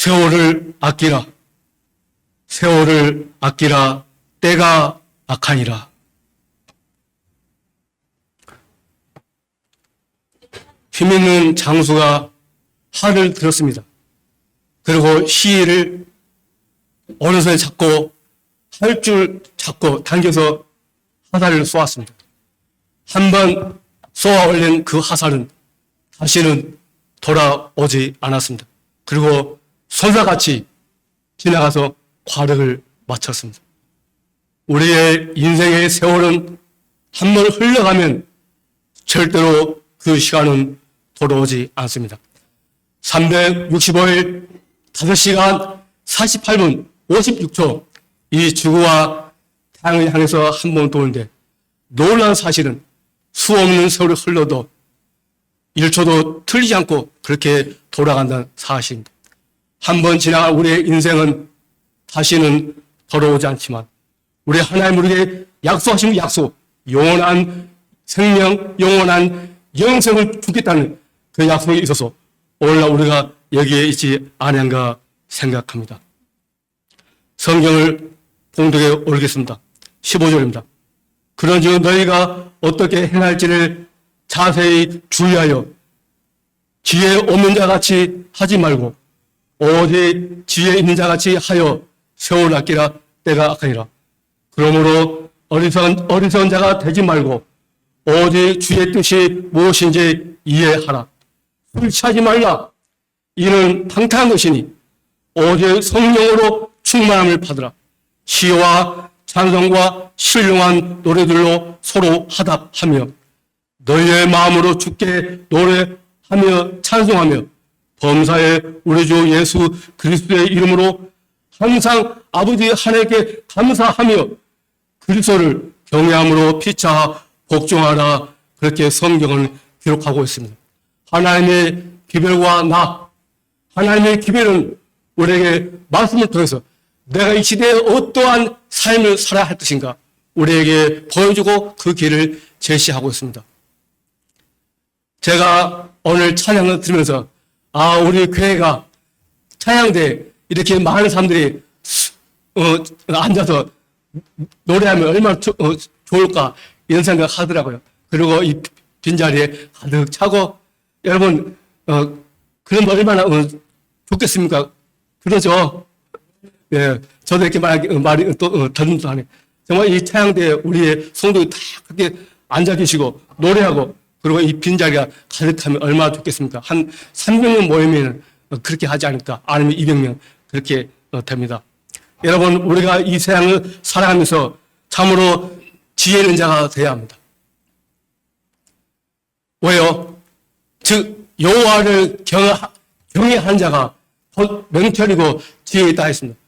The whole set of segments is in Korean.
세월을 아끼라. 세월을 아끼라. 때가 악하니라. 힘있는 장수가 활을 들었습니다. 그리고 시위를 어느새 잡고 활줄 잡고 당겨서 화살을 쏘았습니다. 한 번 쏘아 올린 그 화살은 다시는 돌아오지 않았습니다. 그리고 손사같이 지나가서 과력을 마쳤습니다. 우리의 인생의 세월은 한 번 흘러가면 절대로 그 시간은 돌아오지 않습니다. 365일 5시간 48분 56초 이 지구와 태양을 향해서 한 번 도는데 놀라운 사실은 수 없는 세월이 흘러도 1초도 틀리지 않고 그렇게 돌아간다는 사실입니다. 한 번 지나간 우리의 인생은 다시는 돌아오지 않지만 우리 하나님 우리에게 약속하신 약속, 영원한 생명, 영원한 영생을 주겠다는 그 약속에 있어서 오늘날 우리가 여기에 있지 않은가 생각합니다. 성경을 봉독해 올리겠습니다. 15절입니다. 그런즉 너희가 어떻게 행할지를 자세히 주의하여 지혜 없는 자같이 하지 말고 오직 지혜 있는 자같이 하여 세월 아끼라. 때가 악하니라. 그러므로 어리석은 자가 되지 말고 오직 주의 뜻이 무엇인지 이해하라. 술 취하지 말라. 이는 방탕한 것이니 오직 성령으로 충만함을 받으라. 시와 찬송과 신령한 노래들로 서로 화답하며 너희의 마음으로 주께 노래하며 찬송하며 범사에 우리 주 예수 그리스도의 이름으로 항상 아버지 하나님께 감사하며 그리스도를 경외함으로 피차 복종하라. 그렇게 성경을 기록하고 있습니다. 하나님의 기별과 하나님의 기별은 우리에게 말씀을 통해서 내가 이 시대에 어떠한 삶을 살아야 할 것인가 우리에게 보여주고 그 길을 제시하고 있습니다. 제가 오늘 찬양을 들으면서 우리 교회가 찬양대에 이렇게 많은 사람들이 앉아서 노래하면 얼마나 좋을까 이런 생각 하더라고요. 그리고 이 빈자리에 가득 차고 여러분 그럼 얼마나 좋겠습니까? 그러죠? 예, 저도 이렇게 말이 또 더듬도 하네. 정말 이 찬양대에 우리의 성도들이 다 그렇게 앉아 계시고 노래하고 그리고 이 빈자리가 가득하면 얼마나 좋겠습니까? 한 300명 모이면 그렇게 하지 않을까? 아니면 200명 그렇게 됩니다. 여러분 우리가 이 세상을 살아가면서 참으로 지혜 있는 자가 되어야 합니다. 왜요? 즉 여호와를 경외하는 자가 곧 명철이고 지혜 있다 했습니다.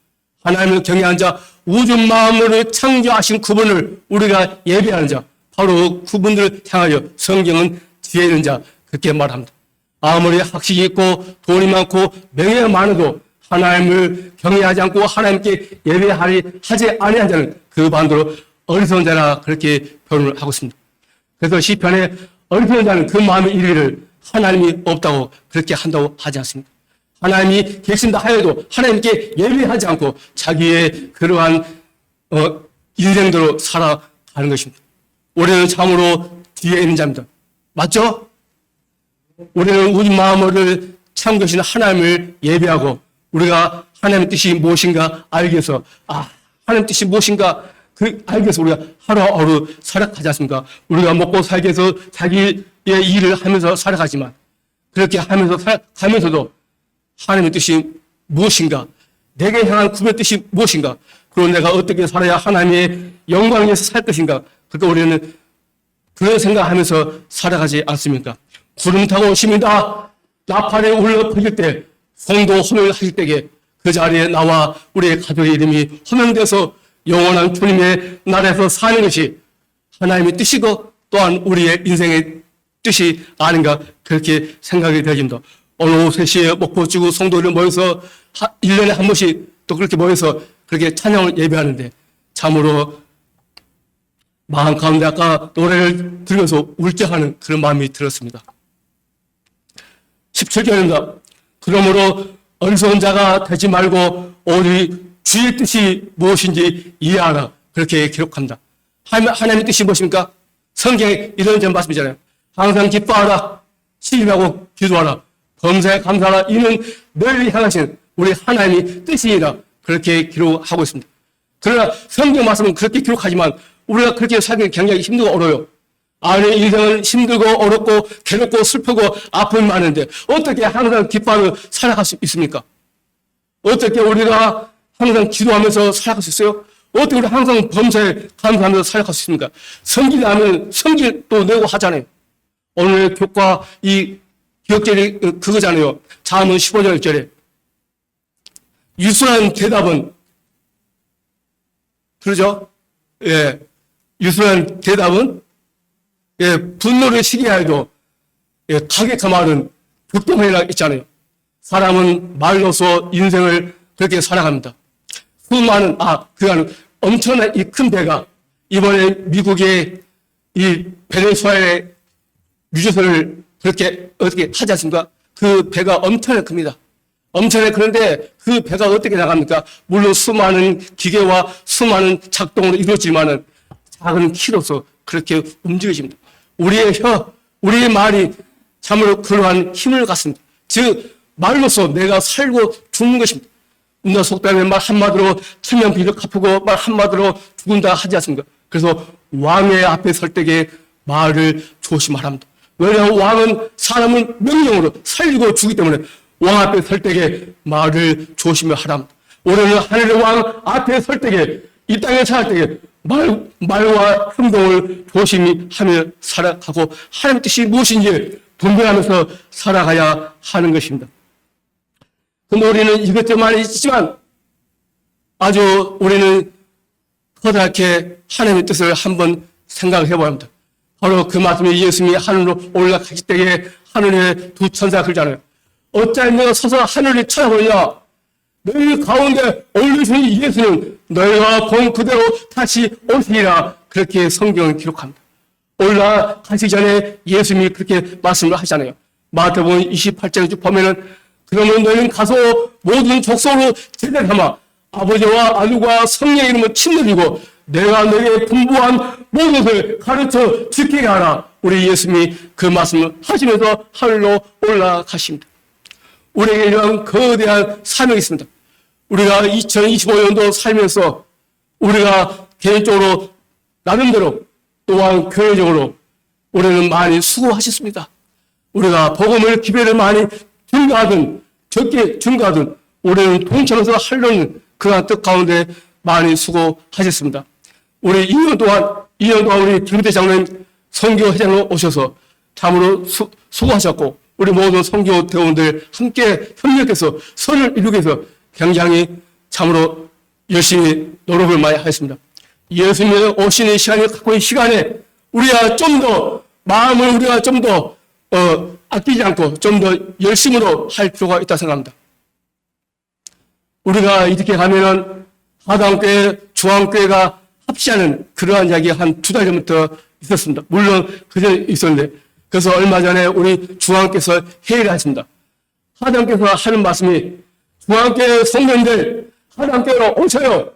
하나님을 경외하는 자, 우주 만물을 창조하신 그분을 우리가 예배하는 자, 바로 그분들을 향하여 성경은 지혜 있는 자 그렇게 말합니다. 아무리 학식이 있고 돈이 많고 명예가 많아도 하나님을 경외하지 않고 하나님께 예배하지 아니한 자는 그 반대로 어리석은 자라 그렇게 표현을 하고 있습니다. 그래서 시편에 어리석은 자는 그 마음에 이르기를 하나님이 없다고 그렇게 한다고 하지 않습니까? 하나님이 계신다 하여도 하나님께 예배하지 않고 자기의 그러한 인생대로 살아가는 것입니다. 우리는 참으로 지혜 있는 자입니다. 맞죠? 우리는 우리 마음을 참으신 하나님을 예배하고 우리가 하나님의 뜻이 무엇인가 알기 위해서 하나님의 뜻이 무엇인가 알기 위해서 우리가 하루하루 살아가지 않습니까? 우리가 먹고 살기 위해서 자기의 일을 하면서 살아가지만 그렇게 가면서도 하나님의 뜻이 무엇인가? 내게 향한 구별의 뜻이 무엇인가? 그리고 내가 어떻게 살아야 하나님의 영광을 위해서 살 것인가? 그러니까 우리는 그런 생각하면서 살아가지 않습니까? 구름 타고 오십니다. 나팔에 울려 퍼질 때, 성도 호명하실 때에 그 자리에 나와 우리의 가족의 이름이 호명돼서 영원한 주님의 나라에서 사는 것이 하나님의 뜻이고 또한 우리의 인생의 뜻이 아닌가 그렇게 생각이 되어집니다. 오늘 오후 3시에 목포지구 성도들 모여서 1년에 한 번씩 또 그렇게 모여서 그렇게 찬양을 예배하는데 참으로 마음 가운데 아까 노래를 들으면서 울적하는 그런 마음이 들었습니다. 17절입니다. 그러므로 어리석은 자가 되지 말고 오직 주의 뜻이 무엇인지 이해하라. 그렇게 기록합니다. 하나님의 뜻이 무엇입니까? 성경에 이런 점 말씀이잖아요. 항상 기뻐하라. 시인하고 기도하라. 범사에 감사하라. 이는 너희를 향하신 우리 하나님의 뜻이니라. 그렇게 기록하고 있습니다. 그러나 성경 말씀은 그렇게 기록하지만 우리가 그렇게 살기 굉장히 힘들고 어려워요. 아니, 인생은 힘들고 어렵고 괴롭고 슬프고 아픔이 많은데 어떻게 항상 기뻐하며 살아갈 수 있습니까? 어떻게 우리가 항상 기도하면서 살아갈 수 있어요? 어떻게 우리가 항상 범사에 감사하면서 살아갈 수 있습니까? 성질 나면 성질 또 내고 하잖아요. 오늘 교과 이 기억절이 그거잖아요. 잠언 15절에 유순한 대답은 그러죠? 예, 유순한 대답은 예, 분노를 시기에 해도 예, 가격한 말은 격동해라 있잖아요. 사람은 말로서 인생을 그렇게 살아갑니다. 수많은 그간 엄청난 이 큰 배가 이번에 미국의 이 베네수엘의 유조선을 그렇게 어떻게 하지 않습니까? 그 배가 엄청나게 큽니다. 엄청나게 그런데 그 배가 어떻게 나갑니까? 물론 수많은 기계와 수많은 작동으로 이루어지지만은 작은 키로서 그렇게 움직여집니다. 우리의 우리의 말이 참으로 그러한 힘을 갖습니다. 즉, 말로서 내가 살고 죽는 것입니다. 우리가 속담에 말 한마디로 천년비를 갚고 말 한마디로 죽은다 하지 않습니까? 그래서 왕의 앞에 설 때에 말을 조심하랍니다. 왜냐하면 왕은 사람은 명령으로 살리고 주기 때문에 왕 앞에 설 때에 말을 조심해야 하랍니다. 올해는 하늘의 왕 앞에 설 때에 이 땅에 살 때에 말과 행동을 조심히 하며 살아가고 하나님의 뜻이 무엇인지 분별하면서 살아가야 하는 것입니다. 근데 우리는 이것저만 있지만 아주 우리는 커다랗게 하나님의 뜻을 한번 생각해 봐야 합니다. 바로 그 말씀에 예수님이 하늘로 올라가실 때에 하늘에 두 천사가 그러잖아요. 어찌하여 내가 서서 하늘을 쳐다보느냐? 너희 가운데 올리신 예수는 너희가 본 그대로 다시 오시리라. 그렇게 성경을 기록합니다. 올라가시기 전에 예수님이 그렇게 말씀을 하시잖아요. 마태복음 28장에 쭉 보면은 그러면 너희는 가서 모든 족속으로 제대하마 아버지와 아들과 성령의 이름을 침노리고 내가 너희에게 분부한 모든 것을 가르쳐 지키게 하라. 우리 예수님이 그 말씀을 하시면서 하늘로 올라가십니다. 우리에게 이러한 거대한 사명이 있습니다. 우리가 2025년도 살면서 우리가 개인적으로 나름대로 또한 교회적으로 우리는 많이 수고하셨습니다. 우리가 복음을 기회를 많이 증가하든 적게 증가하든 우리는 동참해서 하려는 그러한 뜻 가운데 많이 수고하셨습니다. 우리 2년 동안 우리 김대 장로님 선교회장으로 오셔서 참으로 수고하셨고 우리 모든 선교 대원들 함께 협력해서 선을 이루기 위해서 굉장히 참으로 열심히 노력을 많이 하셨습니다. 예수님의 오시는 시간을 갖고 있는 시간에 우리가 좀 더 마음을 우리가 좀 더 아끼지 않고 좀 더 열심으로 할 필요가 있다고 생각합니다. 우리가 이렇게 가면은 하당교회, 중앙교회가 합시하는 그러한 이야기가 한 2달 전부터 있었습니다. 물론 그전에 있었는데 그래서 얼마 전에 우리 중앙께서 회의를 하십니다. 하당교회에서 하는 말씀이 중앙교회 성도님들 하당교회로 오셔요.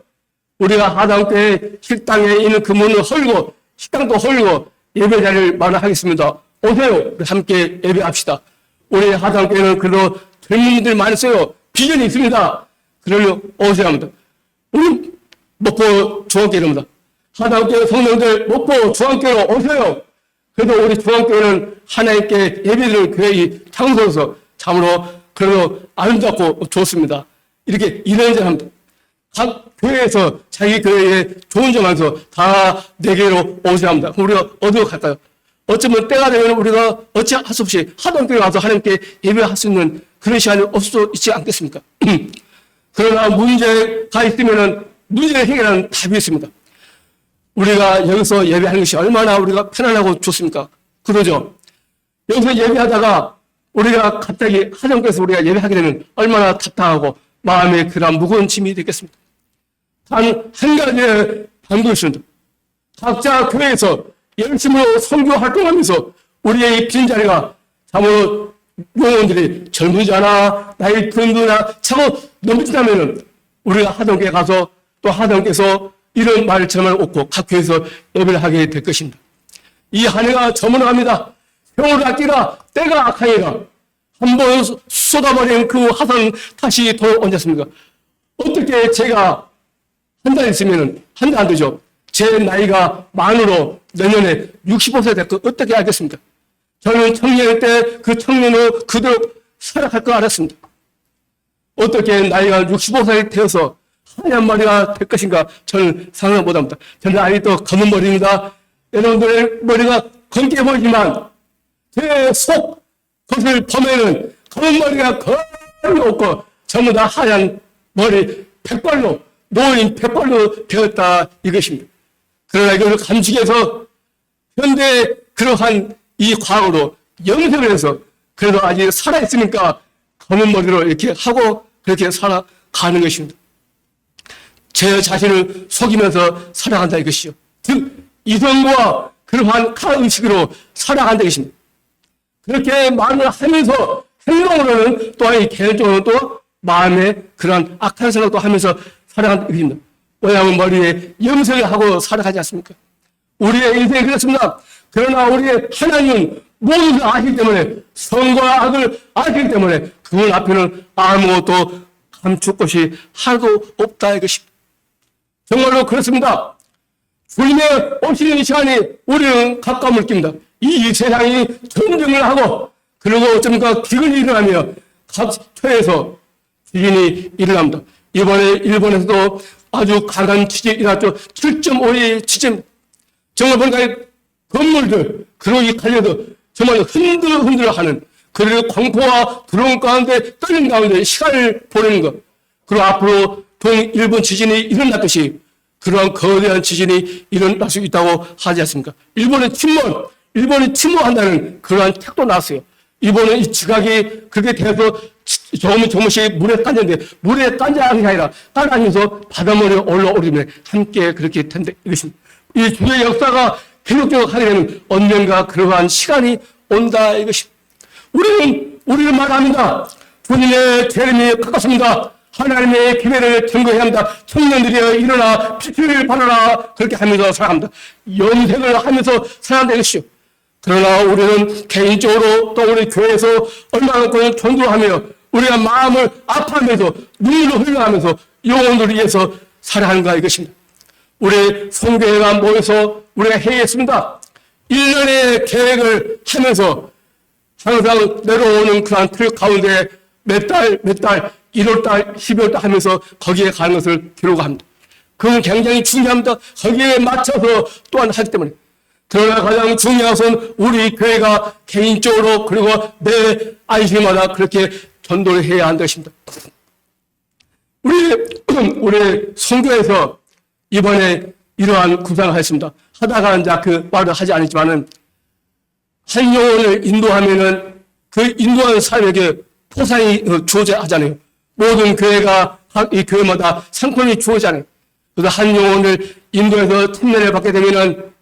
우리가 하당교회 식당에 있는 그 문을 헐고 식당도 헐고 예배 자리를 마련하겠습니다. 오세요. 함께 예배합시다. 우리 하당교회는 그로 젊은이들 많이 있어요. 비전이 있습니다. 그러려 오셔야 합니다. 우리 목포 중앙교회입니다. 하당교회 성도님들 목포 중앙교회로 오세요. 그래도 우리 중앙교회는 하나님께 예배드리는 교회의 장소로서 참으로 그래도 아름답고 좋습니다. 이렇게 이런저런 합니다. 각 교회에서 자기 교회에 좋은 점 하면서 다 내게로 오셔야 합니다. 그럼 우리가 어디로 갈까요? 어쩌면 때가 되면 우리가 어찌할 수 없이 하당교회 와서 하나님께 예배할 수 있는 그런 시간이 없을 수 있지 않겠습니까? 그러나 문제가 있으면은 문제를 해결하는 답이 있습니다. 우리가 여기서 예배하는 것이 얼마나 우리가 편안하고 좋습니까? 그러죠? 여기서 예배하다가 우리가 갑자기 하정교에서 우리가 예배하게 되면 얼마나 답답하고 마음에 그런 무거운 짐이 되겠습니까? 단 한 가지의 방법이 있습니다. 각자 교회에서 열심으로 선교 활동하면서 우리의 빈자리가 참으로 요원들이 젊은이잖아, 나이 든든하나 차고 넘친다면은 우리가 하동교에 가서 또 하동교에서 이런 말을 정말 옳고 각 교회에서 예배를 하게 될 것입니다. 이 한 해가 저물어갑니다. 세월을 아끼라 때가 악하니라. 한번 쏟아버린 그 화산 다시 돌아오셨습니까? 어떻게 제가 한 달 있으면 한 달 안 되죠. 제 나이가 만으로 내년에 65세 될 거 어떻게 알겠습니까? 저는 청년일 때 그 청년을 그대로 살아갈 거 알았습니다. 어떻게 나이가 65세 되어서 하얀 머리가 될 것인가 저는 상상 못합니다. 저는 아직도 검은 머리입니다. 여러분들의 머리가 검게 보이지만 제 속 그것을 보면은 검은 머리가 거의 없고 전부 다 하얀 머리 백발로 노인 백발로 되었다 이것입니다. 그러나 이걸 감식해서 현대 그러한 이 과거로 영색을 해서 그래도 아직 살아있으니까 검은 머리로 이렇게 하고 그렇게 살아가는 것입니다. 제 자신을 속이면서 살아간다 이것이요. 즉 이성과 그러한 가의식으로 살아간다 이것입니다. 그렇게 말을 하면서 행동으로는 또한 개인적으로 또 마음에 그러한 악한 생각도 하면서 살아간다 이것입니다. 왜냐하면 머리에 염색을 하고 살아가지 않습니까? 우리의 인생이 그렇습니다. 그러나 우리의 하나님은 모든 것을 아시기 때문에 선과 악을 아시기 때문에 그분 앞에는 아무것도 감출 것이 하나도 없다 이것입니다. 정말로 그렇습니다. 주님의 오시는 시간이 우리는 가까움을 낍니다. 이 세상이 전쟁을 하고 그리고 어쩌니까 기근이 일어나며 각 처에서 지진이 일어납니다. 이번에 일본에서도 아주 강한 지진이 일어났죠. 7.5의 지진. 정말 보니까 건물들 그리고 이 갈려도 정말 흔들흔들하는 그리고 공포와 두려움 가운데 떨림 가운데 시간을 보내는 것. 그리고 앞으로 동일본 지진이 일어났듯이 그러한 거대한 지진이 일어날 수 있다고 하지 않습니까? 일본이 침몰한다는 그러한 책도 나왔어요. 이번에 이 지각이 그렇게 돼서 조금씩 물에 깐졌는데 물에 깐자는 게 아니라 깔아면서 바닷물에 올라오르면 함께 그렇게 된다 이것입니다. 이 주의 역사가 계속적으로 하게 되면 언젠가 그러한 시간이 온다 이것입니다. 우리는 말합니다. 주님의 재림이 가깝습니다. 하나님의 기회를 증거해야 합니다. 청년들이여 일어나 빛을 발하라 그렇게 하면서 살아갑니다. 염색을 하면서 살아간다 이것이요. 그러나 우리는 개인적으로 또 우리 교회에서 얼마만큼 전도하며 우리가 마음을 아파하면서 눈물을 흘려하면서 영혼들을 위해서 살아가는가 이것입니다. 우리 성교회가 모여서 우리가 회의했습니다. 1년의 계획을 하면서 항상 내려오는 그런 틀 가운데 몇 달, 1월달, 12월달 하면서 거기에 가는 것을 기록합니다. 그건 굉장히 중요합니다. 거기에 맞춰서 또한 하기 때문에. 그러나 가장 중요한 것은 우리 교회가 개인적으로 그리고 내 안식일마다 그렇게 전도를 해야 한다는 것입니다. 우리 성교에서 이번에 이러한 구상을 했습니다. 하다가 이제 그 말을 하지 않았지만은 한 영혼을 인도하면은 그 인도하는 사람에게 포상이 주어져야 하잖아요. 모든 교회가 이 교회마다 상권이 주어지잖아요. 그래서 한 영혼을 인도해서 침례를 받게 되면은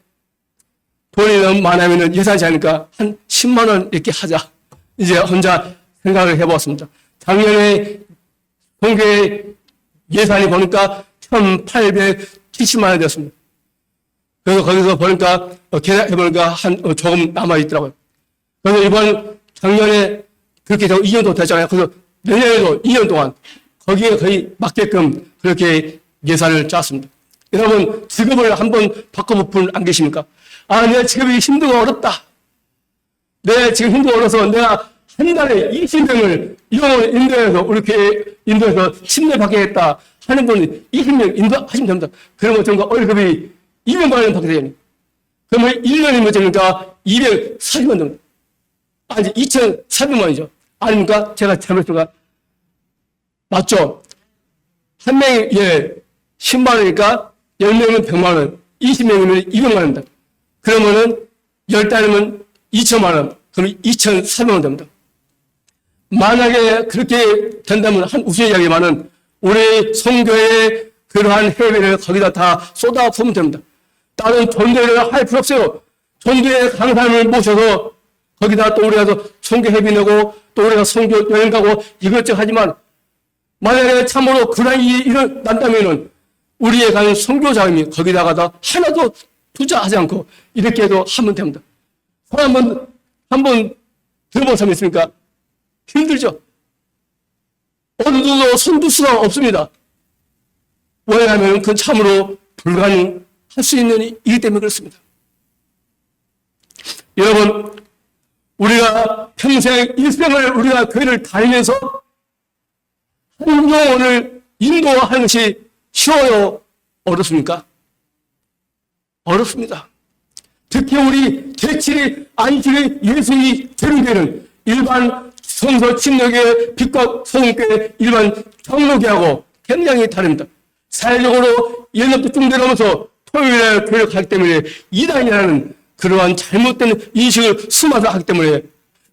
돈이 너무 많으면은 예산이 작으니까 한 10만 원 이렇게 하자. 이제 혼자 생각을 해보았습니다. 작년에 통계 예산이 보니까 1,870만 원 되었습니다. 그래서 거기서 보니까 계산해보니까 조금 남아있더라고요. 그래서 이번 작년에 그렇게 되고 2년도 됐잖아요. 그래서 내년에도 2년 동안 거기에 거의 맞게끔 그렇게 예산을 짰습니다. 여러분 직업을 한번 바꿔볼 분 안 계십니까? 내 직업이 힘들고 어렵다. 내 지금 힘들고 어려서 내가 한 달에 20명을 이용을 인도해서 우리 교회 인도해서 침례 받겠다 하는 분이 20명 인도하시면 됩니다. 그러면 정가 월급이 200만 원 받게 되니 그러면 1년이면 됩니까? 240만 원. 아니 2,400만 원이죠. 아닙니까? 제가 잘못했던가? 맞죠? 한 명이 10만 원이니까 10명이면 100만 원, 20명이면 200만 원입니다. 그러면은 10달이면 2천만 원, 그럼 2,400만 원 됩니다. 만약에 그렇게 된다면 한 우스갯 이야기만은 우리 성교의 그러한 해외를 거기다 다 쏟아 부으면 됩니다. 다른 전도를 할 필요 없어요. 전도의 강사님을 모셔서 거기다 또 우리가 또 선교 회비 내고 또 우리가 선교 여행 가고 이것저것 하지만 만약에 참으로 그런 일이 일어난다면은 우리의 가는 선교 자금이 거기다가다 하나도 투자하지 않고 이렇게도 하면 됩니다. 한번 들어본 사람 있습니까? 힘들죠? 어느 누구도 손둘 수가 없습니다. 왜냐하면 그건 참으로 불가능할 수 있는 일이기 때문에 그렇습니다. 여러분, 우리가 평생 일생을 우리가 교회를 다니면서 한 영혼을 인도하는 것이 쉬워요? 어렵습니까? 어렵습니다. 특히 우리 제7위 안식일 예수님이 제공되는 일반 성서 침례교회 빛과 소금교회 일반 장로교회하고 굉장히 다릅니다. 사회적으로 옛날부터 중대하면서 토요일에 교회를 가기 때문에 이단이라는 그러한 잘못된 인식을 심어서 하기 때문에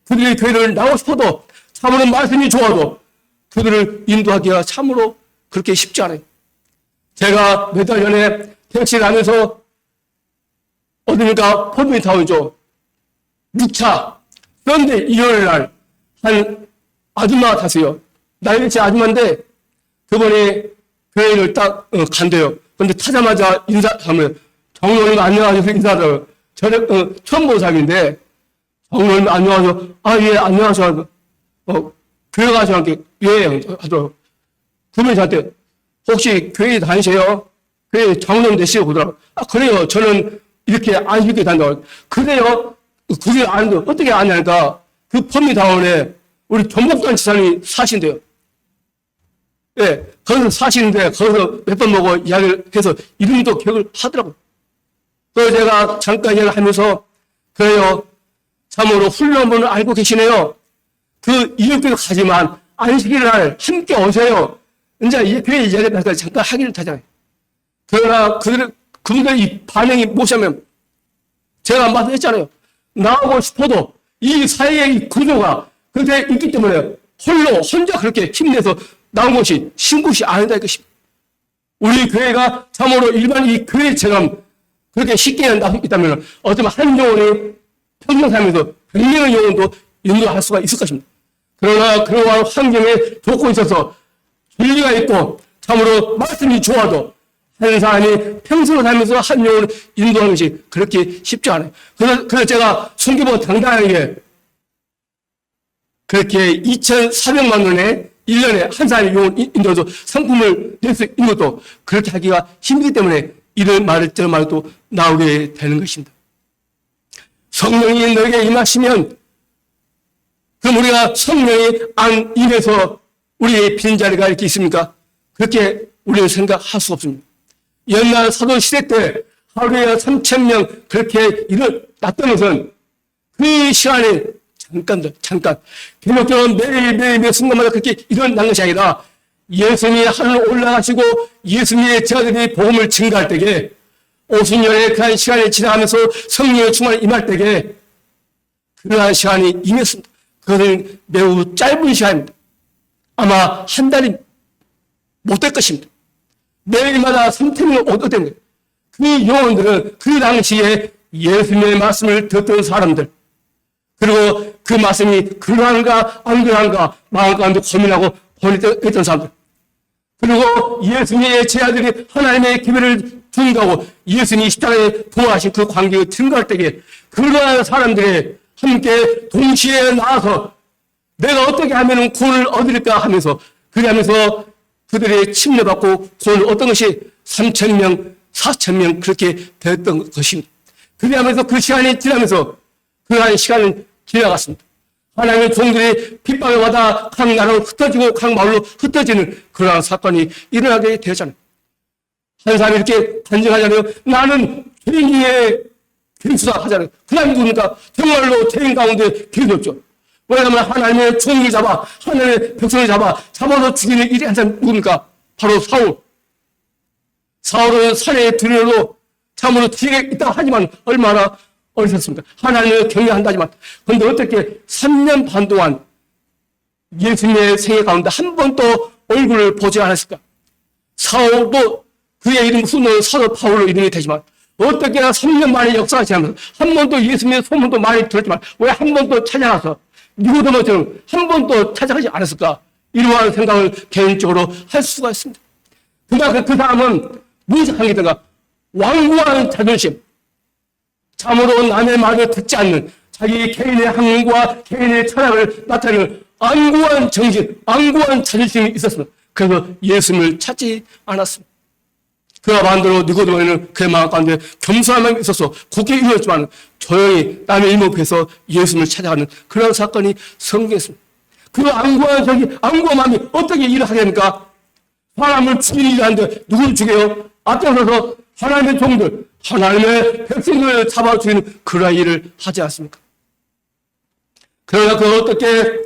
그들이 교회를 나오고 싶어도 참으로 말씀이 좋아도 그들을 인도하기가 참으로 그렇게 쉽지 않아요. 제가 몇 달 전에 택시를 하면서 어디니까 포미타운이죠. 6차 그런데 일요일 날 한 아줌마가 탔어요. 나이치 아줌마인데 그분이 교회를 딱 간대요. 그런데 타자마자 인사하면 장로님 안녕하세요 인사를 저는 처음 본 사람인데 장로님 안녕하세요. 아 예 안녕하세요. 교회 가서 함께 예 하더라고. 그분이 저한테 혹시 교회 다니세요? 교회 장로님 되시고 그러더라고. 아 그래요. 저는 이렇게 안식교 다닌다고. 그래요. 그게 아는데 어떻게 아냐니까 그 포미타운에 우리 전복단 지사님이 사신대요. 예, 거기서 사시는데 거기서 몇 번 보고 이야기를 해서 이름도 기억을 하더라고요. 그래서 제가 잠깐 이야기를 하면서 그래요. 참으로 훌륭한 분을 알고 계시네요. 그 이웃교도 가지만 안식일 날 함께 오세요. 이제 이 교회 이야기를 하다가 잠깐 하기를 하잖아요. 그러나 그분들의 이 반응이 무엇이냐면 제가 말했잖아요. 나오고 싶어도 이 사회의 이 구조가 그렇게 있기 때문에 혼자 그렇게 힘내서 나온 것이 신굿이 아니다 이것입니다. 우리 교회가 참으로 일반 이 교회처럼 그렇게 쉽게 있다면 어쩌면 한 영혼이 평생 살면서 100명의 영혼도 인도할 수가 있을 것입니다. 그러나 그러한 환경에 조건이 있어서 진리가 있고 참으로 말씀이 좋아도 한 사람이 평생을 살면서 한 영혼을 인도하는 것이 그렇게 쉽지 않아요. 그래서 제가 순교부 당당하게 그렇게 2,400만 원에 1년에 한 사람의 영혼 인도해서 상품을 낼 수 있는 것도 그렇게 하기가 힘들기 때문에 이런 말을 저런 말도 나오게 되는 것입니다. 성령이 너에게 임하시면 그럼 우리가 성령이 안 임해서 우리의 빈자리가 이렇게 있습니까? 그렇게 우리는 생각할 수 없습니다. 옛날 사도시대 때 하루에 3,000명 그렇게 일어났던 것은 그 시간에 잠깐 개혁교는 매일 순간마다 그렇게 일어난 것이 아니라 예수님이 하늘 올라가시고 예수님의 제자들이 복음을 증가할 때에 50년의 그한 시간이 지나가면서 성령의 충만이 임할 때에 그러한 시간이 임했습니다. 그것은 매우 짧은 시간입니다. 아마 한 달이 못 될 것입니다. 매일마다 3,000명 얻어야 거예요. 그 영혼들은 그 당시에 예수님의 말씀을 듣던 사람들 그리고 그 말씀이 그러한가 안 그러한가 마음 가운데 고민하고 고민했던 사람들 그리고 예수님의 제자들이 하나님의 기회를 준다고 예수님이 십자가에 도와하신 그 관계를 증거할 때에 그러한 사람들이 함께 동시에 나와서 내가 어떻게 하면 구원을 얻을까 하면서 그렇게 하면서 그들의 침례받고 구원을 얻던 것이 3,000명, 4,000명 그렇게 됐던 것입니다. 그렇게 하면서 그 시간이 지나면서 그러한 시간은 지나갔습니다. 하나님의 종들이 핍박을 받아 각 나라로 흩어지고 각 마을로 흩어지는 그러한 사건이 일어나게 되었잖아요. 한 사람이 이렇게 간증하잖아요. 나는 죄인의 길수다 하잖아요. 그 사람이 누굽니까? 정말로 죄인 가운데 길었죠. 왜냐하면 하나님의 종을 잡아 하나님의 백성을 잡아서 죽이는 일이 한 사람 누굽니까? 바로 사울. 사울은 산에 들여도 참으로 지혜가 있다고 하지만 얼마나 어리셨습니까? 하나님을 경외한다지만 그런데 어떻게 3년 반 동안 예수님의 생애 가운데 한 번도 얼굴을 보지 않았을까? 사울도 그의 이름 후는 사도 바울로 이름이 되지만 어떻게나 3년 만에 역사가 지나면서 한 번도 예수님의 소문도 많이 들었지만 왜 한 번도 찾아가서 니고데모처럼 한 번도 찾아가지 않았을까? 이러한 생각을 개인적으로 할 수가 있습니다. 그러니까 그 사람은 무엇을 하겠던가? 완고한 자존심, 참으로 남의 말을 듣지 않는 자기 개인의 학문과 개인의 철학을 나타내는 완고한 정신, 완고한 자존심이 있었습니다. 그래서 예수님을 찾지 않았습니다. 그와 반대로 니고데모는 그의 마음 가운데 겸손한 마음이 있어서 곱게 이루었지만 조용히 남의 일목에서 예수님을 찾아가는 그런 사건이 성경에 있습니다. 그 완고한 정신, 완고한 마음이 어떻게 일을 하게 됩니까? 사람을 죽이는 일을 하는데 누구를 죽여요? 앞장서서 하나님의 종들, 하나님의 백성들을 잡아 죽이는 그런 일을 하지 않습니까? 그러나 그 어떻게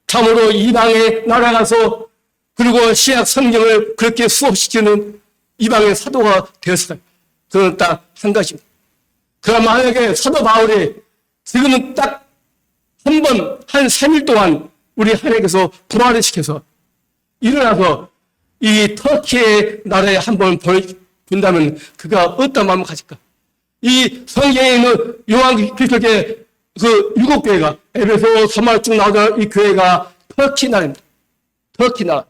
참으로 이방의 나라에 가서 그리고 신약 성경을 그렇게 수업시키는 이방의 사도가 되었을까요? 그건 딱 한 가지입니다. 그럼 만약에 사도 바울이 지금은 딱 한 번, 한 3일 동안 우리 하나님께서 부활을 시켜서 일어나서 이 터키의 나라에 한번 보여준다면 그가 어떤 마음을 가질까? 이 성경에 있는 요한 그리스도의 그 7교회가 에베소, 소말 쭉 나오던 이 교회가 터키 나라입니다. 터키 나라.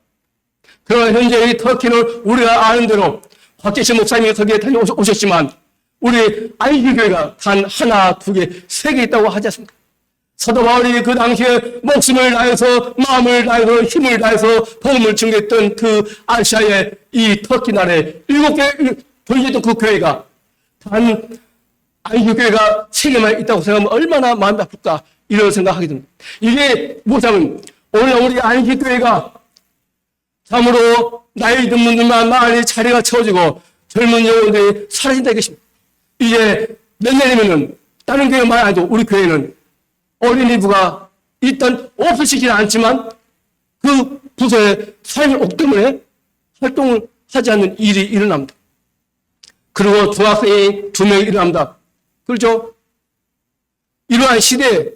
그러나 현재 이 터키는 우리가 아는 대로 박재신 목사님이 거기에 다녀오셨지만 우리 안식교회가 단 하나, 두 개, 세 개 있다고 하지 않습니까? 사도 바울이 그 당시에 목숨을 다해서 마음을 다해서 힘을 다해서 복음을 증거했던 그 아시아의 이 터키 나라에 7개 존재했던 그 교회가 단 안식교회가 3개만 있다고 생각하면 얼마나 마음이 아플까 이런 생각하게 됩니다. 이게 뭐냐면 오늘 우리 안식교회가 참으로 나이 든 분들만 많이 자리가 채워지고 젊은 영혼들이 사라진다 이것입니다. 이제 몇 년이면은 다른 교회 말 안 해도 우리 교회는 어린이부가 일단 없어지지는 않지만 그 부서에 삶이 없기 때문에 활동을 하지 않는 일이 일어납니다. 그리고 중학생이 2명이 일어납니다. 그렇죠? 이러한 시대에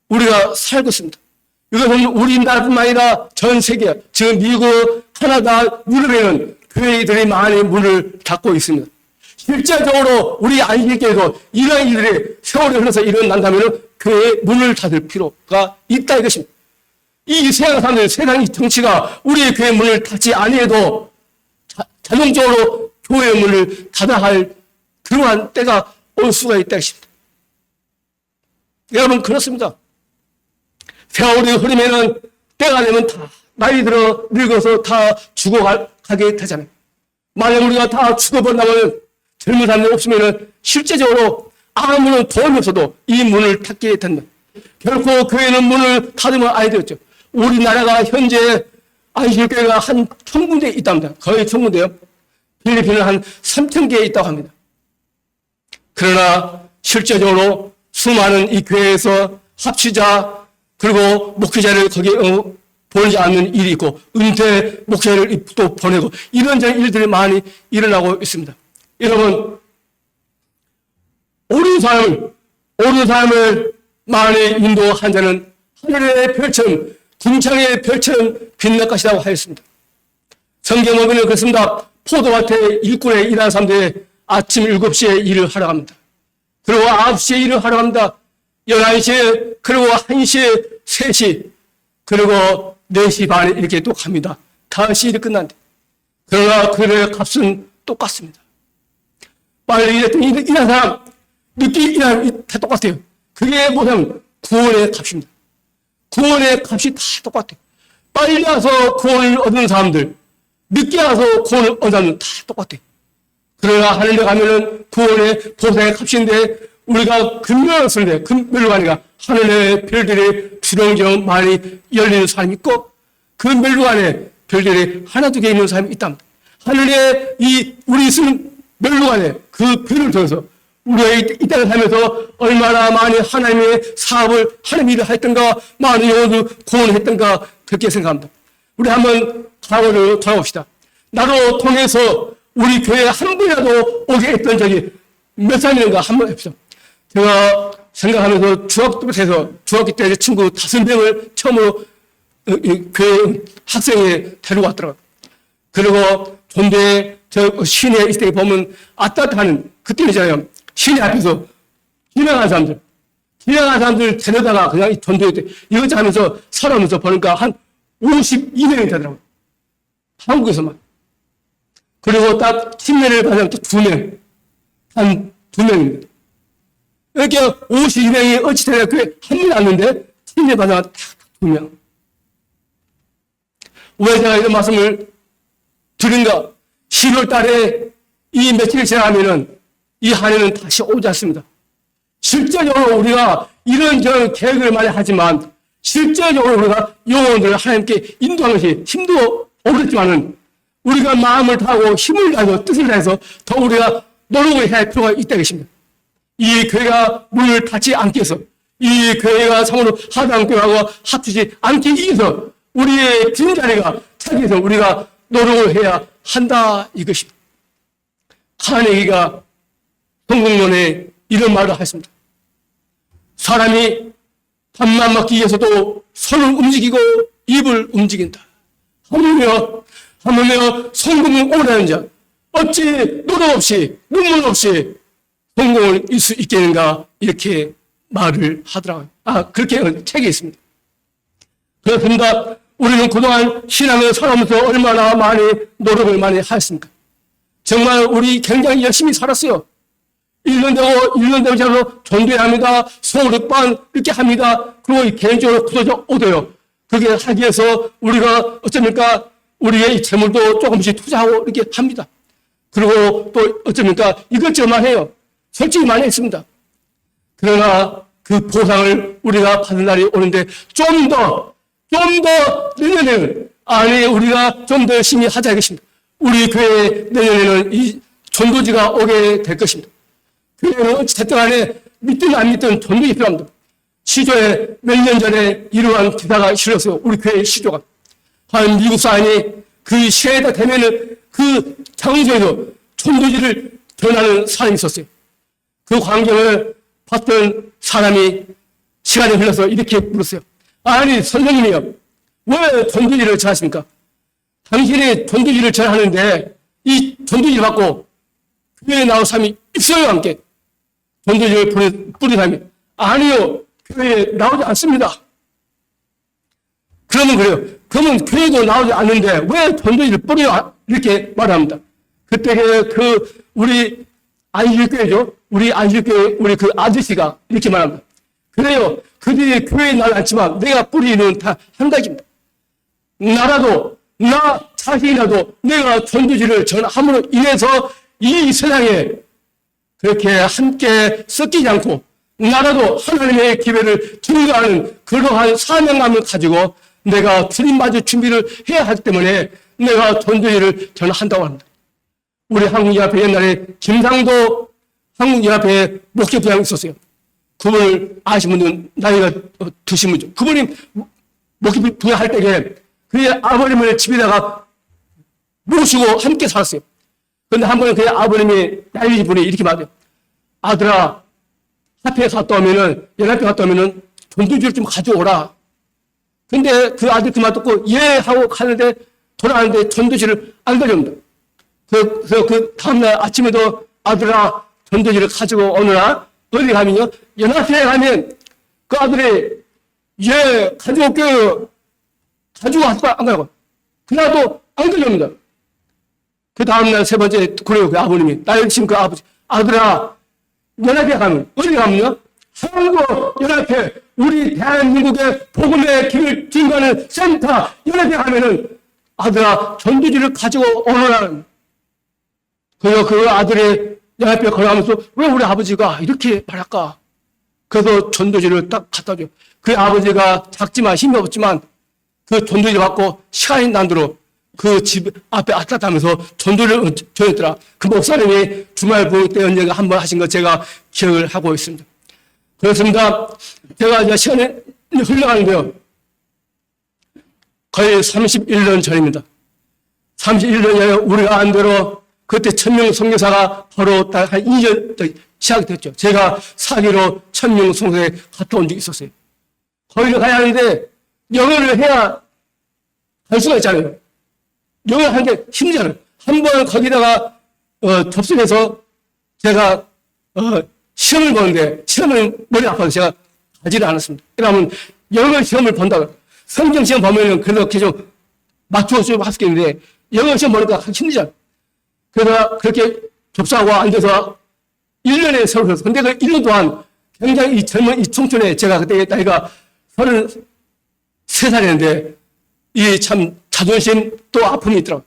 우리가 살고 있습니다. 이것은 우리나라뿐만 아니라 전 세계, 지금 미국, 캐나다, 유럽에는 교회들이 많이 문을 닫고 있습니다. 실제적으로 우리 안식교회도 이러한 일들이 세월이 흘러서 일어난다면 교회에 문을 닫을 필요가 있다 이것입니다. 이 세상 사람들, 세상의 정치가 우리의 교회 문을 닫지 아니해도 자동적으로 교회의 문을 닫아야 할 그러한 때가 올 수가 있다 이것입니다. 여러분 그렇습니다. 세월이 흐르면은 때가 되면 다 나이 들어 늙어서 다 죽어가게 되잖아요. 만약 우리가 다 죽어버린다면 젊은 사람들 없으면은 실제적으로 아무런 도움이 없어도 이 문을 닫게 된다. 결코 교회는 문을 닫으면 아니 되었죠. 우리나라가 현재 안식교회가 한 1000군데 있답니다. 거의 1000군데요. 필리핀은 한 3000개 있다고 합니다. 그러나 실제적으로 수많은 이 교회에서 합치자 그리고 목회자를 거기에 보내지 않는 일이 있고 은퇴 목회자를 또 보내고 이런저런 일들이 많이 일어나고 있습니다. 여러분 옳은 삶을 많이 인도한 자는 하늘의 별처럼 궁창의 별처럼 빛날 것이라고 하였습니다. 성경 보면 그렇습니다. 포도밭에 일꾼에 일하는 사람들이 아침 7시에 일을 하러 갑니다. 그리고 9시에 일을 하러 갑니다. 11시에 그리고 1시에 3시 그리고 4시 반에 이렇게 또 갑니다. 5시 일이 끝난대. 그러나 그들의 값은 똑같습니다. 빨리 일했더니 일한 사람 늦게 일하면 다 똑같아요. 그게 뭐냐면 구원의 값입니다. 구원의 값이 다 똑같아요. 빨리 와서 구원을 얻는 사람들 늦게 와서 구원을 얻는 사람들 다 똑같아요. 그러나 하늘에 가면은 구원의 보상의 값인데 우리가 금멸을 쓸 때 금멸로가 아니라 하늘의 별들이 주렁주렁 많이 열리는 사람이 있고 그 멸로 안에 별들이 하나 두 개 있는 사람이 있답니다. 하늘에 우리 있는 멸로 안에 그 별을 통해서 우리가 이 땅을 살면서 얼마나 많이 하나님의 사업을 하나님 일을 했던가 많은 영혼을 구원했던가 그렇게 생각합니다. 우리 한번 과거를 돌아봅시다. 나로 통해서 우리 교회에 한 분이라도 오게 했던 적이 몇 살인가 한번 해보시죠. 제가 생각하면서 중학교 때 친구 5명을 처음으로 교회 학생에 데리고 왔더라고요. 그리고 전도에 저 시내 이때 보면 아따하는 그때잖아요. 시내 앞에서 지나가는 사람들 데려다가 그냥 이 전도회 때 이것저 하면서 살아오면서 보니까 한 52명이 되더라고요. 한국에서만. 그리고 딱 침례를 받으면 또 2명. 한 2명입니다. 이렇게 52명이 어찌 되냐, 그게 한 명이 왔는데, 침례 받으면 딱 2명. 왜 제가 이런 말씀을 드린가? 11월 달에 이 며칠 지나면은 이 한 해는 다시 오지 않습니다. 실제적으로 우리가 이런저런 계획을 많이 하지만 실제적으로 우리가 영혼들을 하나님께 인도하는 것이 힘도 어렵지만은 우리가 마음을 다하고 힘을 다해서 뜻을 다해서 더 우리가 노력을 해야 할 필요가 있다 것입니다. 이 교회가 문을 닫지 않기 위해서 이 교회가 참으로 하나님교회하고 합치지 않기 위해서 우리의 빈자리가 차기 위해서 우리가 노력을 해야 한다 이것입니다. 카네기가 성공론에 이런 말을 했습니다. 사람이 밥만 먹기 위해서도 손을 움직이고 입을 움직인다. 하물며 성공을 오래하는 자 어찌 노력 없이 눈물 없이 성공을 이룰 수 있겠는가 이렇게 말을 하더라고요. 그렇게 책에 있습니다. 그렇습니다. 우리는 그동안 신앙을 살아오면서 얼마나 많이 노력을 많이 하였습니까? 정말 우리 굉장히 열심히 살았어요. 1년 되고 저도 전도해야 합니다. 소극반 이렇게 합니다. 그리고 개인적으로 굳어져 오도요. 그렇게 하기 위해서 우리가 어쩝니까? 우리의 재물도 조금씩 투자하고 이렇게 합니다. 그리고 또 어쩝니까? 이것저것 해요. 솔직히 많이 했습니다. 그러나 그 보상을 우리가 받을 날이 오는데 좀 더 내년에는 우리가 좀 더 열심히 하자 이것입니다. 우리 교회 내년에는 이 전도지가 오게 될 것입니다. 교회는 어쨌든 간에 믿든 안 믿든 전도지 필요합니다. 시조에 몇 년 전에 이러한 기사가 실렸어요. 우리 교회의 시조가. 한 미국 사람이 그 시간에다 되면은 그 장소에서 전도지를 전하는 사람이 있었어요. 그 광경을 봤던 사람이 시간이 흘러서 이렇게 물었어요. 선생님이요. 왜 전도지를 전하십니까? 당신이 전도지를 전하는데 이 전도지를 받고 교회에 나온 사람이 있어요, 함께? 전도지를 뿌린 사람이. 아니요, 교회에 나오지 않습니다. 그러면 그래요. 그러면 교회도 나오지 않는데 왜 전도지를 뿌려? 이렇게 말합니다. 그때 우리 안식교회죠. 우리 안식교회, 우리 그 아저씨가 이렇게 말합니다. 그래요. 그들이 교회에 나오지 않지만 내가 뿌리는 다 한 가지입니다. 나 자신이라도 내가 전도지를 전함으로 인해서 이 세상에 그렇게 함께 섞이지 않고 나라도 하나님의 기회를 증거하는 그러한 사명감을 가지고 내가 주님 맞을 준비를 해야 하기 때문에 내가 전도지를 전한다고 합니다. 우리 한국연합회 옛날에 김상도 한국연합회 목회부장이 있었어요. 그분을 아시는 분은 나이가 드신 분이죠. 그분이 목회부장 할 때에 그의 아버님을 집에다가 모시고 함께 살았어요. 그런데 한 번에 그의 아버님이 나이 분이 이렇게 말해요. 아들아, 연합회 갔다 오면은 전도지를 좀 가져오라. 근데 그 아들 그 말 듣고 예 하고 가는데 돌아가는데 전도지를 안 가져옵니다. 그래서 그 다음날 아침에도 아들아 전도지를 가지고 오느라 어디 가면요 연합회에 가면 그 아들이 예 가져올게요. 가지고 왔다 안 가고 그래도 안 가져옵니다. 그 다음날 세 번째 그래요 그 아버님이 나이 드신 그 아버지 아들아 연합회 가면 어디 가면요 한국 연합회 우리 대한민국의 복음의 길을 증거하는 센터 연합회 가면은 아들아 전도지를 가지고 오너라는 그래서 그 아들이 연합회 걸어가면서 왜 우리 아버지가 이렇게 말할까? 그래서 전도지를 딱 갖다 줘요. 그 아버지가 작지만 힘이 없지만 그 전도지를 받고 시간이 난도록 그 집 앞에 아따하면서 전도를 전했더라. 그 목사님이 주말 보육 때 언젠가 한번 하신 거 제가 기억을 하고 있습니다. 그렇습니다. 제가 이제 시간이 흘러가는데요. 거의 31년 전입니다. 31년 전에 우리가 안 대로 그때 천명 선교사가 바로 딱 한 2년 시작이 됐죠. 제가 사기로 천명 선교사에 갔다 온 적이 있었어요. 거기를 가야 하는데 영어를 해야 갈 수가 있잖아요. 영어를 하는 게 힘들잖아요. 한번 거기다가 접속해서 제가 시험을 보는데 시험을 머리 아파서 제가 가지를 않았습니다. 왜냐하면 영어 시험을 본다고 성경 시험 보면은 그래도 계속 맞춰서 할 수 있는데 영어 시험 보니까 하기 힘들잖아요. 그래서 그렇게 접수하고 앉아서 1년에 서울 했어요. 근데 그 1년 동안 굉장히 이 젊은 이 청춘에 제가 그때 나이가 33살이었는데 이 참 자존심 또 아픔이 있더라고요.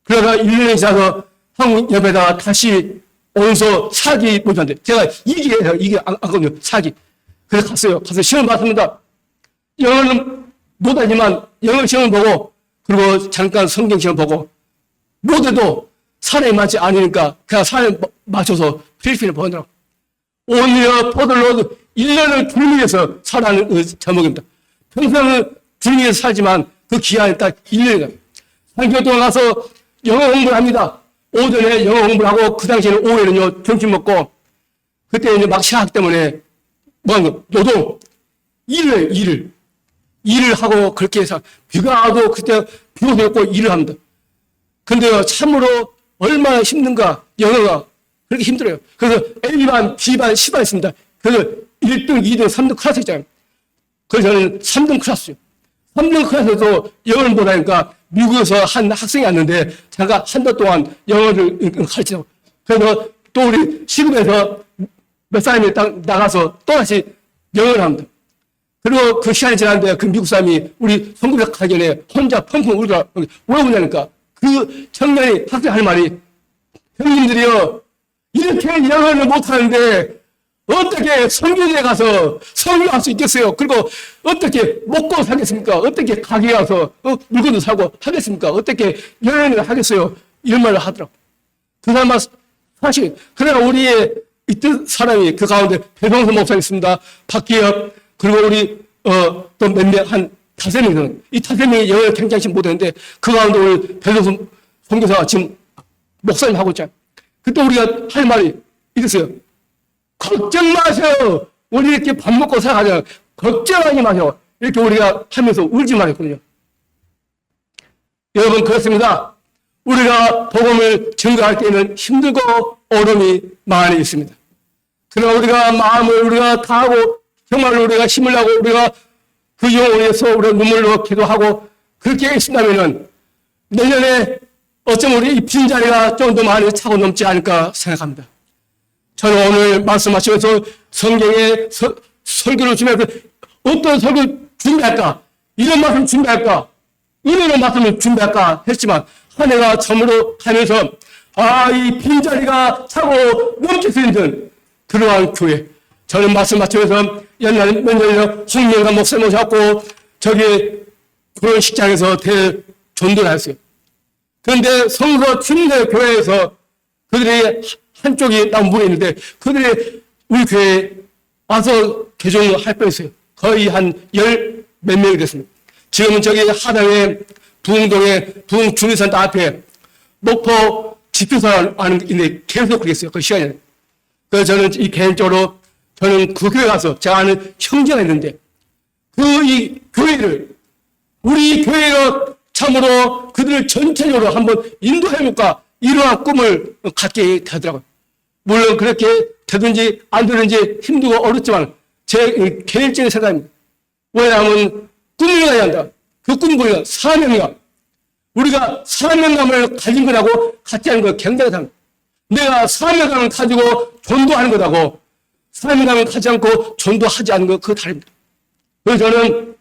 그러다가 1년이 지나서 한국 옆에다가 다시 온서 사기 모집한데 제가 이기해요. 이게 안 거든요. 사기. 그래서 갔어요. 가서 시험 봤습니다. 영어는 못하지만 영어 시험을 보고 그리고 잠깐 성경 시험 보고 못해도 산에 맞지 않으니까 그냥 산에 맞춰서 필리핀을 보내더라고요. 오히려 포들로드 1년을 주님에서 살아가는 그 제목입니다. 평생을 주님에서 살지만 그 기한이 딱 1년이다. 3개월 동안 가서 영어 공부를 합니다. 오전에 영어 공부를 하고 그 당시에는 오후에는요 점심 먹고 그때 이제 막 시작 때문에 뭐 하는 거 노동 일을 하고 그렇게 해서 비가 와도 그때 비가 오고 일을 합니다. 근데요 참으로 얼마나 힘든가 영어가 그렇게 힘들어요. 그래서 A반, B반, C반 있습니다. 그래서 1등, 2등, 3등 클래스 있잖아요. 그래서 저는 3등 클래스요. 3등 클래스에서 영어를 못하니까 미국에서 한 학생이 왔는데 제가 한 달 동안 영어를 가르치고 그래서 또 우리 시급에서 몇 사람이 딱 나가서 또다시 영어를 합니다. 그리고 그 시간이 지났는데 그 미국 사람이 우리 성교사 가기 전에 혼자 펑펑 울더라. 왜 우냐니까 그 청년이 학생 할 말이 형님들이요 이렇게 영어를 못하는데 어떻게 성교대에 가서 성교할 수 있겠어요? 그리고 어떻게 먹고 살겠습니까? 어떻게 가게 가서 물건도 사고 하겠습니까? 어떻게 여행을 하겠어요? 이런 말을 하더라고. 그 사람 사실 그러나 우리의 이때 사람이 그 가운데 배성수 목사 있습니다. 박기엽 그리고 우리 또 몇몇 한 5명이 이 5명이 영어를 굉장히 못했는데 그 가운데 우리 배성수 선교사가 지금 목사님 하고 있잖아요. 그때 우리가 할 말이 이랬어요. 걱정 마세요. 우리 이렇게 밥 먹고 살아가잖아요. 걱정하지 마세요. 이렇게 우리가 하면서 울지 말았거든요. 여러분 그렇습니다. 우리가 복음을 증거할 때는 힘들고 어려움이 많이 있습니다. 그러나 우리가 마음을 우리가 다하고 정말 우리가 힘을 내고 우리가 그 영을 위해서 우리가 눈물로 기도하고 그렇게 했다면은 내년에 어쩌면 우리 이 빈자리가 좀 더 많이 차고 넘지 않을까 생각합니다. 저는 오늘 말씀하시면서 성경에 설교를 주면서 어떤 설교를 준비할까? 이런 말씀 준비할까? 이런 말씀을 준비할까? 했지만 한 해가 처음으로 하면서 이 빈자리가 차고 넘칠 수 있는 그러한 교회. 저는 말씀 마치면서 옛날에 몇 년 전에 홍명관 목사님 오셨고 저기 결혼식장에서 전도를 했어요. 그런데 성서 침례 교회에서 그들이 한쪽이 남부에 있는데 그들이 우리 교회에 와서 개종을 할 뻔했어요. 거의 한 10몇 명이 됐습니다. 지금은 저기 하당에 부흥동에 부흥주민센터 앞에 목포 집교사 하는 게 있는데 계속 그랬어요. 그 시간에. 그래서 저는 이 개인적으로 저는 그 교회 가서 제가 아는 형제가 있는데 이 교회를 우리 교회로 참으로 그들을 전체적으로 한번 인도해볼까 이러한 꿈을 갖게 되더라고요. 물론 그렇게 되든지 안 되든지 힘들고 어렵지만 제 개인적인 생각입니다. 왜냐하면 꿈을 가야 한다. 그 꿈은 사명감. 우리가 사명감을 가진 거라고 갖지 않은 거 굉장히 다릅니다. 내가 사명감을 가지고 전도하는 거라고 사명감을 가지 않고 전도하지 않는 거 그거 다릅니다. 그래서 저는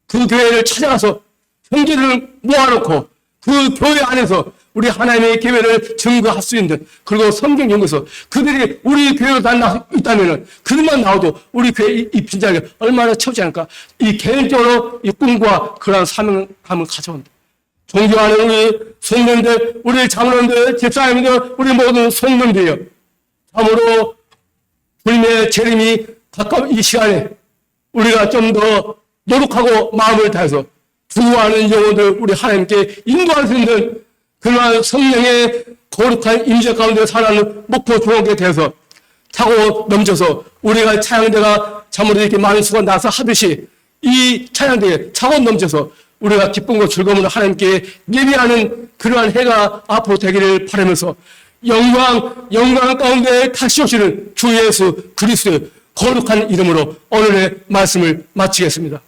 그 교회를 찾아가서 형제들을 모아놓고 그 교회 안에서 우리 하나님의 교회를 증거할 수 있는 그리고 성경 연구소 그들이 우리 교회로 있다면 그들만 나와도 우리 교회 이 빈자리가 얼마나 채우지 않을까 이 개인적으로 이 꿈과 그러한 사명감을 가져온다. 존경하는 우리 성도님들 우리 장로님들 집사님들 우리 모든 성도님들이요. 참으로 주님의 재림이 가까운 이 시간에 우리가 좀 더 노력하고 마음을 다해서 주구하는 영혼들 우리 하나님께 인도할 수 있는 그러한 성령의 거룩한 임재 가운데 살아가는 목표 종목에 대해서 차고 넘쳐서 우리가 찬양대가 참으로 이렇게 많은 수가 나서 하듯이 이 찬양대에 차고 넘쳐서 우리가 기쁨과 즐거움으로 하나님께 예배하는 그러한 해가 앞으로 되기를 바라면서 영광 가운데 다시 오시는 주 예수 그리스도의 거룩한 이름으로 오늘의 말씀을 마치겠습니다.